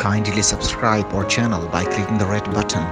Kindly subscribe our channel by clicking the red button.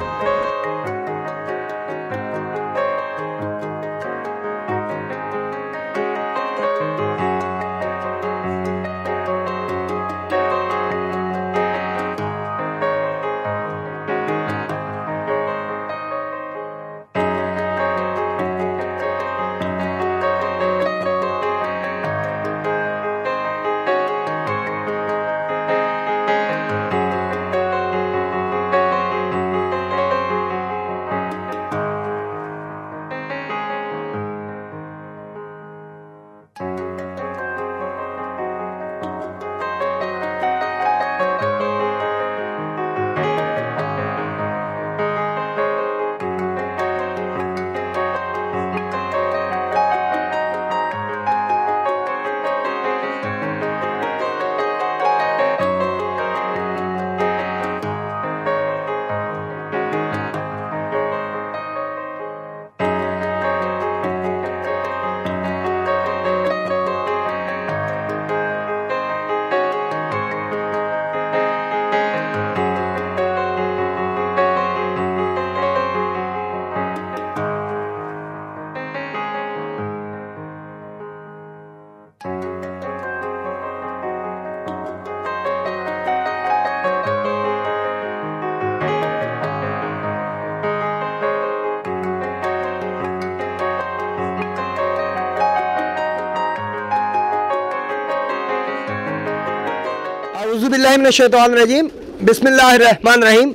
औज़ुबिल्लाहिमिनश्शैतानिर्रजीम बिस्मिल्लाहिर्रहमानिर्रहीम।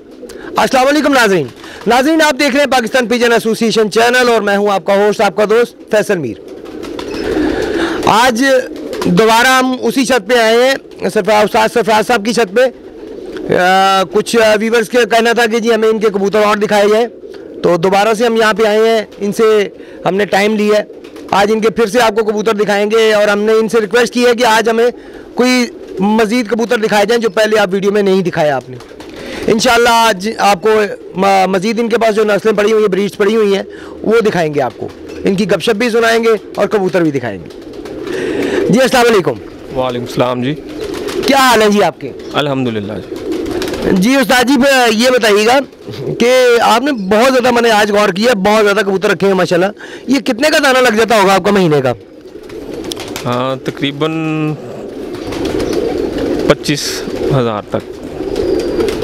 अस्सलाम वालेकुम नाज़रीन, आप देख रहे हैं पाकिस्तान पिजन एसोसिएशन चैनल और मैं हूं आपका होस्ट, आपका दोस्त फैसल मीर। आज दोबारा हम उसी छत पे आए हैं, उस्ताद सरफराज साहब की छत पे। कुछ व्यूवर्स के कहना था कि जी हमें इनके कबूतर और दिखाए जाए, तो दोबारा से हम यहाँ पे आए हैं। इनसे हमने टाइम लिया है, आज इनके फिर से आपको कबूतर दिखाएंगे और हमने इनसे रिक्वेस्ट की है कि आज हमें कोई मज़ीद कबूतर दिखाए जाएं जो पहले आप वीडियो में नहीं दिखाया आपने। इंशाल्लाह आज आपको मज़ीद इनके पास जो नस्लें पड़ी हुई हैं, ब्रीड्स पड़ी हुई हैं, वो दिखाएंगे आपको। इनकी गपशप भी सुनाएंगे और कबूतर भी दिखाएंगे। जी अस्सलाम वालेकुम। वालेकुम सलाम जी, क्या हाल है जी आपके? अल्हम्दुलिल्लाह जी। जी उस्ताद जी, ये बताइएगा कि आपने बहुत ज़्यादा, मैंने आज गौर किया, बहुत ज़्यादा कबूतर रखे हैं माशाल्लाह। ये कितने का दाना लग जाता होगा आपका महीने का? हाँ, तकरीबन 25,000 तक।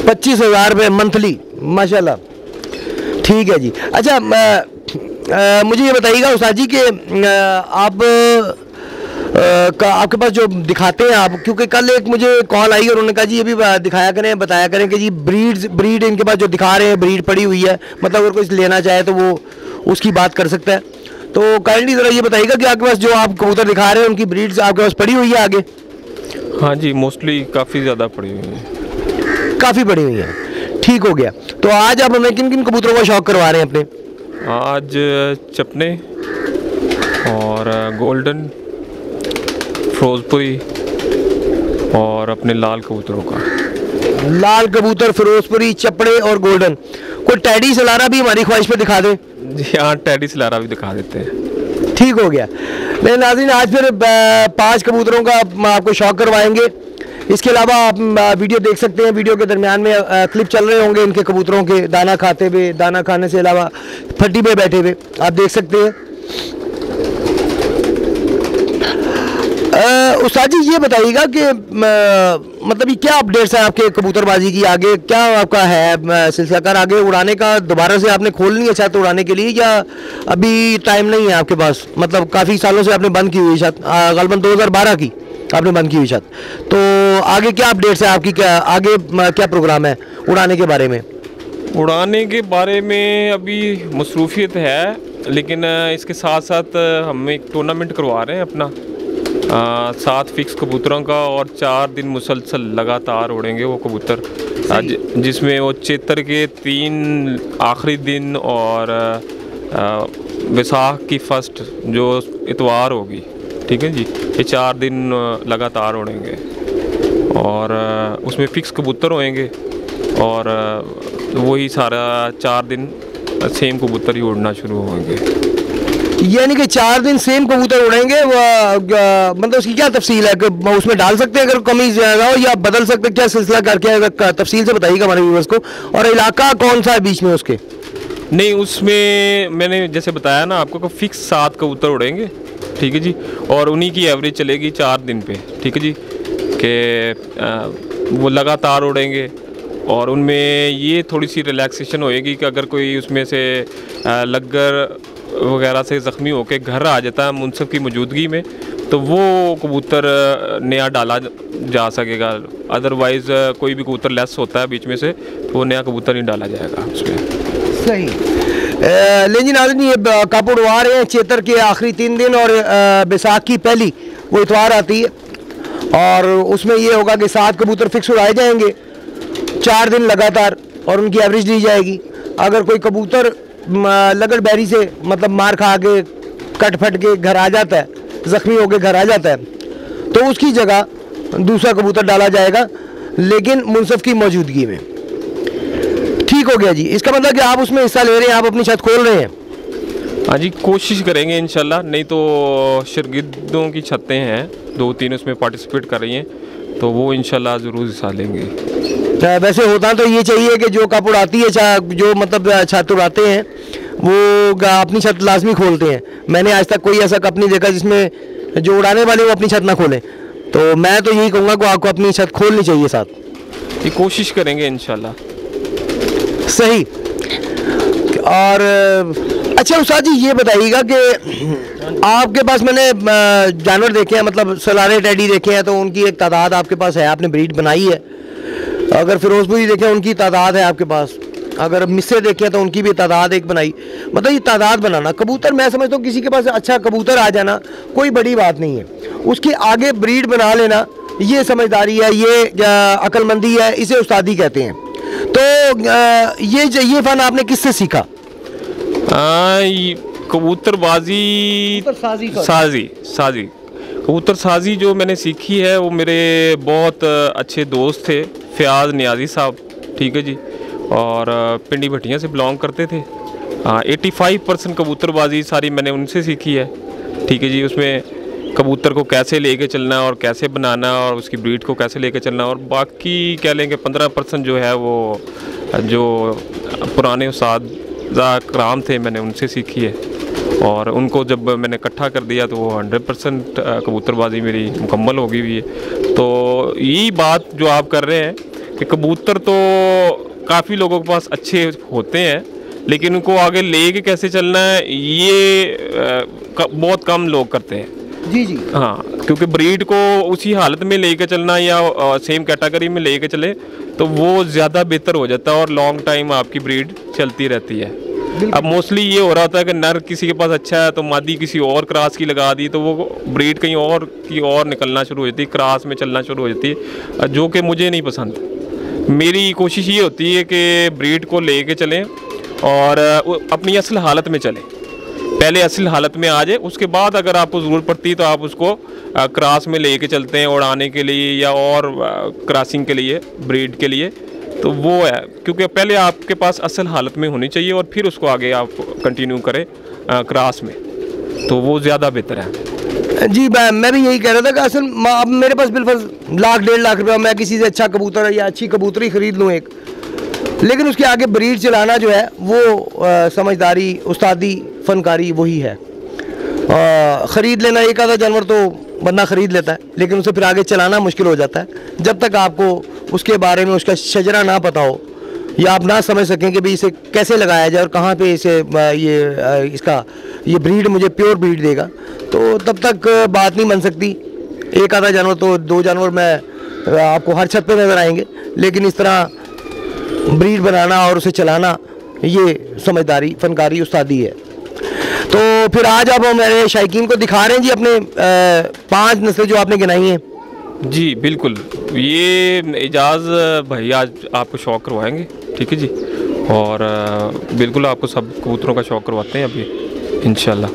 25,000 रुपये मंथली, माशाल्लाह। ठीक है जी। अच्छा, मुझे ये बताइएगा उस्ताद जी कि आपके पास जो दिखाते हैं आप, क्योंकि कल एक मुझे कॉल आई और उन्होंने कहा जी ये भी दिखाया करें, बताया करें कि जी ब्रीड इनके पास जो दिखा रहे हैं, ब्रीड पड़ी हुई है, मतलब अगर कोई लेना चाहे तो वो उसकी बात कर सकता है। तो काइंडली ज़रा ये बताइएगा कि आपके पास जो आप कबूतर दिखा रहे हैं उनकी ब्रीड्स आपके पास पड़ी हुई है आगे? हाँ जी, मोस्टली काफ़ी ज़्यादा पड़ी हुई है। काफ़ी पड़ी हुई है, ठीक हो गया। तो आज आप हमें किन किन कबूतरों का शौक़ करवा रहे हैं अपने? आज चपने और गोल्डन, फिरोजपुरी और अपने लाल कबूतरों का। लाल कबूतर, फिरोजपुरी, चपड़े और गोल्डन। कोई टैडी सलारा भी हमारी ख्वाहिश पे दिखा दे। जी हाँ, टैडी सलारा भी दिखा देते हैं। ठीक हो गया। मैं नाज़रीन आज फिर 5 कबूतरों का आपको शौक़ करवाएंगे। इसके अलावा आप वीडियो देख सकते हैं, वीडियो के दरमियान में क्लिप चल रहे होंगे इनके कबूतरों के दाना खाते हुए, दाना खाने से अलावा फट्टी पे बैठे हुए आप देख सकते हैं। उस्ताद जी ये बताइएगा कि मतलब ये क्या अपडेट्स हैं आपके कबूतरबाजी की? आगे क्या आपका है सिलसिला कार? आगे उड़ाने का दोबारा से आपने खोलनी है छत उड़ाने के लिए, या अभी टाइम नहीं है आपके पास? मतलब काफ़ी सालों से आपने बंद की हुई छत, ग़ालिबन 2012 की आपने बंद की हुई छत। तो आगे क्या अपडेट्स है आपकी? क्या आगे क्या प्रोग्राम है उड़ाने के बारे में? उड़ाने के बारे में अभी मसरूफियत है, लेकिन इसके साथ साथ हम एक टूर्नामेंट करवा रहे हैं अपना 7 फिक्स कबूतरों का, और 4 दिन मुसलसल लगातार उड़ेंगे वो कबूतर, जिसमें वो चैत्र के 3 आखिरी दिन और वैसाख की फर्स्ट जो इतवार होगी, ठीक है जी, ये 4 दिन लगातार उड़ेंगे और उसमें फ़िक्स कबूतर होंगे और वही सारा 4 दिन सेम कबूतर ही उड़ना शुरू होंगे। यानी कि 4 दिन सेम कबूतर उड़ेंगे, मतलब उसकी क्या तफसील है कि उसमें डाल सकते हैं अगर कमी ज़्यादा हो, या बदल सकते हैं, क्या सिलसिला करके अगर तफसील से बताइएगा हमारे व्यूअर्स को। और इलाका कौन सा है बीच में उसके? नहीं, उसमें मैंने जैसे बताया ना आपको कि फिक्स 7 कबूतर उड़ेंगे, ठीक है जी, और उन्हीं की एवरेज चलेगी 4 दिन पे, ठीक है जी, कि वो लगातार उड़ेंगे। और उनमें ये थोड़ी सी रिलैक्सेशन होएगी कि अगर कोई उसमें से लग्गर वगैरह से ज़ख्मी होकर घर आ जाता है मुनसफ की मौजूदगी में, तो वो कबूतर नया डाला जा सकेगा। अदरवाइज़ कोई भी कबूतर लेस होता है बीच में से, तो वो नया कबूतर नहीं डाला जाएगा उसमें। सही। लेकिन नाज़रीन, ये कब उड़वा रहे हैं चेतर के आखिरी 3 दिन, और बैसाख की पहली वो इतवार आती है, और उसमें ये होगा कि 7 कबूतर फिक्स उड़ाए जाएंगे 4 दिन लगातार, और उनकी एवरेज ली जाएगी। अगर कोई कबूतर लगड़ बैरी से मतलब मार खा के कट फट के घर आ जाता है, ज़ख्मी होकर घर आ जाता है, तो उसकी जगह दूसरा कबूतर डाला जाएगा, लेकिन मुनसफ की मौजूदगी में। ठीक हो गया जी। इसका मतलब कि आप उसमें हिस्सा ले रहे हैं, आप अपनी छत खोल रहे हैं? हाँ जी, कोशिश करेंगे इंशाल्लाह। नहीं तो शागिर्दों की छतें हैं 2-3 उसमें पार्टिसिपेट कर रही हैं, तो वो इंशाल्लाह ज़रूर हिस्सा लेंगे। वैसे होता तो ये चाहिए कि जो कप उड़ाती है, जो मतलब छत उड़ाते हैं, वो अपनी छत लाजमी खोलते हैं। मैंने आज तक कोई ऐसा कप नहीं देखा जिसमें जो उड़ाने वाले वो अपनी छत ना खोलें। तो मैं तो यही कहूँगा कि आपको अपनी छत खोलनी चाहिए साथ। ये कोशिश करेंगे इंशाल्लाह। सही। और अच्छा उस्ताद जी, ये बताइएगा कि आपके पास मैंने जानवर देखे हैं, मतलब सलारे टेडी देखे हैं, तो उनकी एक तादाद आपके पास है, आपने ब्रीड बनाई है। अगर फिरोजपुरी देखें उनकी तादाद है आपके पास, अगर मिस्से देखें तो उनकी भी तादाद एक बनाई। मतलब ये तादाद बनाना कबूतर, मैं समझता हूँ किसी के पास अच्छा कबूतर आ जाना कोई बड़ी बात नहीं है, उसके आगे ब्रीड बना लेना ये समझदारी है, ये अक्लमंदी है, इसे उस्तादी कहते हैं। तो ये फ़न आपने किससे सीखा? कबूतरबाजी, साजी कबूतर साजी जो मैंने सीखी है वो मेरे बहुत अच्छे दोस्त थे, फ़याज़ नियाज़ी साहब, ठीक है जी, और पिंडी भट्टियाँ से बिलोंग करते थे। 85% कबूतरबाजी सारी मैंने उनसे सीखी है, ठीक है जी। उसमें कबूतर को कैसे लेके चलना और कैसे बनाना और उसकी ब्रीड को कैसे लेके चलना, और बाकी कह लेंगे 15% जो है वो जो पुराने उस्ताद कराम थे मैंने उनसे सीखी है। और उनको जब मैंने इकट्ठा कर दिया तो वो 100% कबूतरबाजी मेरी मुकम्मल हो गई हुई है। तो यही बात जो आप कर रहे हैं कि कबूतर तो काफ़ी लोगों के पास अच्छे होते हैं, लेकिन उनको आगे ले के कैसे चलना है ये बहुत कम लोग करते हैं। जी जी हाँ, क्योंकि ब्रीड को उसी हालत में लेके चलना या सेम कैटेगरी में लेके चले तो वो ज़्यादा बेहतर हो जाता है और लॉन्ग टाइम आपकी ब्रीड चलती रहती है। अब मोस्टली ये हो रहा होता है कि नर किसी के पास अच्छा है तो मादी किसी और क्रास की लगा दी तो वो ब्रीड कहीं और की और निकलना शुरू हो जाती है, क्रास में चलना शुरू हो जाती है, जो कि मुझे नहीं पसंद। मेरी कोशिश ये होती है कि ब्रीड को लेके चलें और अपनी असल हालत में चलें, पहले असल हालत में आ जाए, उसके बाद अगर आपको ज़रूरत पड़ती है तो आप उसको क्रास में लेके चलते हैं उड़ाने के लिए या और क्रॉसिंग के लिए, ब्रीड के लिए। तो वो है, क्योंकि पहले आपके पास असल हालत में होनी चाहिए और फिर उसको आगे आप कंटिन्यू करें क्रास में, तो वो ज़्यादा बेहतर है। जी मैं भी यही कह रहा था कि असल अब मेरे पास बिल्कुल 1.5 लाख रुपया, मैं किसी से अच्छा कबूतर या अच्छी कबूतरी ख़रीद लूँ एक, लेकिन उसके आगे ब्रीड चलाना जो है वो समझदारी, उस्तादी, फ़नकारी वही है। ख़रीद लेना एक आधा जानवर तो बंदा ख़रीद लेता है, लेकिन उसे फिर आगे चलाना मुश्किल हो जाता है जब तक आपको उसके बारे में उसका शजरा ना पता हो या आप ना समझ सकें कि भाई इसे कैसे लगाया जाए और कहाँ पे इसे ये ब्रीड मुझे प्योर ब्रीड देगा, तो तब तक बात नहीं बन सकती। एक आधा जानवर तो 2 जानवर मैं आपको हर छत पे नज़र आएंगे, लेकिन इस तरह ब्रीड बनाना और उसे चलाना ये समझदारी, फ़नकारी, उस्तादी है। तो फिर आज आप मेरे शायकीन को दिखा रहे हैं जी अपने 5 नस्लें जो आपने गिनाई हैं। जी बिल्कुल, ये एजाज़ भाई आज आपको शौक़ करवाएंगे, ठीक है जी, और बिल्कुल आपको सब कबूतरों का शौक़ करवाते हैं अभी इंशाल्लाह।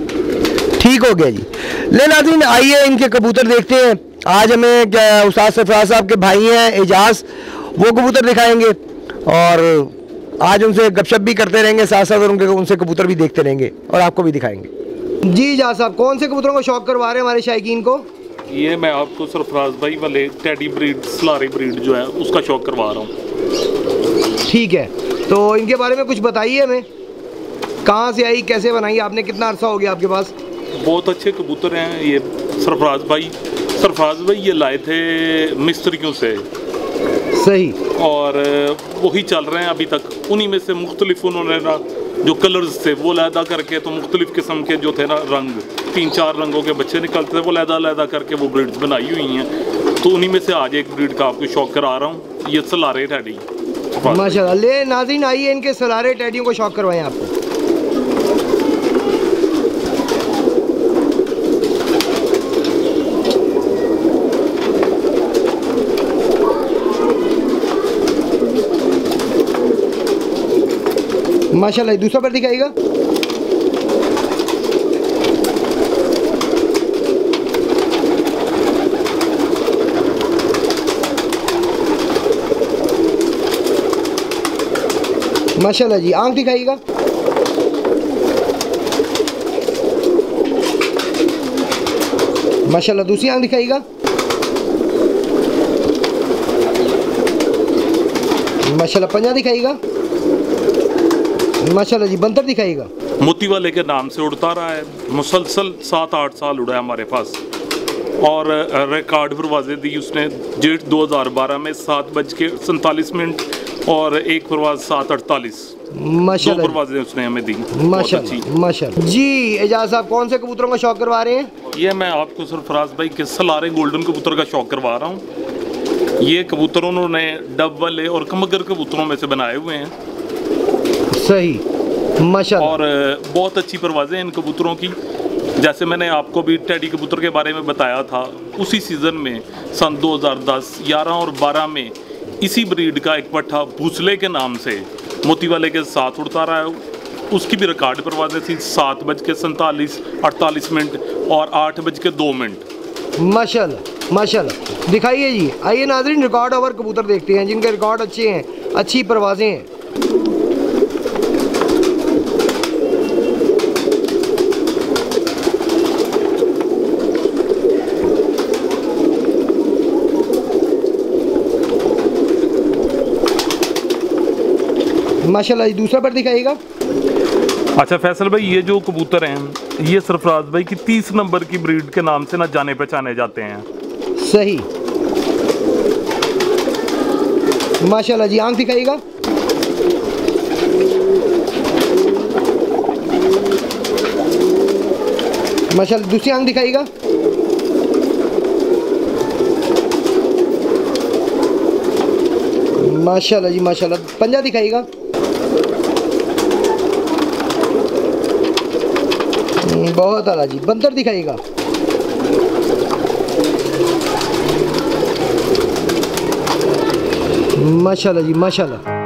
ठीक हो गया जी। ले नाज़रीन, आइए इनके कबूतर देखते हैं। आज हमें उस्ताद सरफराज साहब के भाई हैं एजाज़, वो कबूतर दिखाएंगे और आज उनसे गपशप भी करते रहेंगे, साथ साथ उनसे कबूतर भी देखते रहेंगे और आपको भी दिखाएंगे। जी जा साहब, कौन से कबूतरों को शौक करवा रहे हैं हमारे शायकीन को? ये मैं आपको सरफराज भाई वाले टेडी ब्रीड, सलारी ब्रीड जो है उसका शौक करवा रहा हूँ। ठीक है, तो इनके बारे में कुछ बताइए हमें, कहाँ से आई, कैसे बनाई आपने, कितना अरसा हो गया आपके पास? बहुत अच्छे कबूतर हैं ये सरफराज भाई ये लाए थे मिस्त्रियों से, सही, और वही चल रहे हैं अभी तक। उन्हीं में से मुख्तलिफ उन्होंने ना जो कलर्स थे वो लैदा करके, तो मुख्तलिफ किस्म के जो थे ना रंग, 3-4 रंगों के बच्चे निकलते थे, वो लैदा करके वो ब्रीड्स बनाई हुई हैं। तो उन्हीं में से आज एक ब्रीड का आपको शौक करा रहा हूँ, ये सलारे टैडी। माशाल्लाह। ले नाज़रीन, आइए इनके सलारे टैडियों को शौक करवाएं आपको। माशाल्लाह, दूसरा पर दिखाएगा। माशाल्लाह जी, आंख दिखाइएगा। माशाल्लाह, दूसरी आंख दिखाइएगा। माशाल्लाह, पंजा दिखाइएगा। माशाल्लाह जी, बंतर दिखाइएगा। मोती वाले के नाम से उड़ता रहा है, मुसलसल 7-8 साल उड़ा है हमारे पास, और रिकॉर्ड परवाज़ें दी उसने जेठ 2012 में 7:47 और एक परवाज़ 7:48। माशाल्लाह, 2 परवाज़ें उसने हमें दी। माशाल्लाह माशाल्लाह जी। एजाज साहब, कौन से कबूतरों का शौक करवा रहे हैं? ये मैं आपको सरफराज भाई के सलारे गोल्डन कबूतर का शौक करवा रहा हूँ। ये कबूतर उन्होंने डब वाले और कमगर कबूतरों में से बनाए हुए हैं। सही, माशाल्लाह। और बहुत अच्छी परवाज़ें इन कबूतरों की। जैसे मैंने आपको भी टेडी कबूतर के बारे में बताया था, उसी सीज़न में सन 2010, 11 और 12 में इसी ब्रीड का एक पट्ठा भूसले के नाम से मोती वाले के साथ उड़ता रहा है। उसकी भी रिकॉर्ड परवाज़ें थी 7:47, 48 मिनट और 8:02। माशाल्लाह माशाल्लाह, दिखाइए जी। आइए नाज़रीन, रिकॉर्ड ओवर कबूतर देखते हैं जिनके रिकॉर्ड अच्छे हैं, अच्छी परवाज़ें हैं। माशाल्लाह जी, दूसरा पर दिखाइएगा। अच्छा फैसल भाई, ये जो कबूतर हैं ये सरफराज भाई की 30 नंबर की ब्रीड के नाम से ना जाने पहचाने जाते हैं। सही, माशाल्लाह जी, आंख दिखाइएगा। माशाल्लाह, दूसरी आंख दिखाइएगा। माशाल्लाह जी, माशाल्लाह, पंजा दिखाइएगा। बहुत आला जी, बंदर दिखाइएगा। माशाल्लाह जी, माशाल्लाह।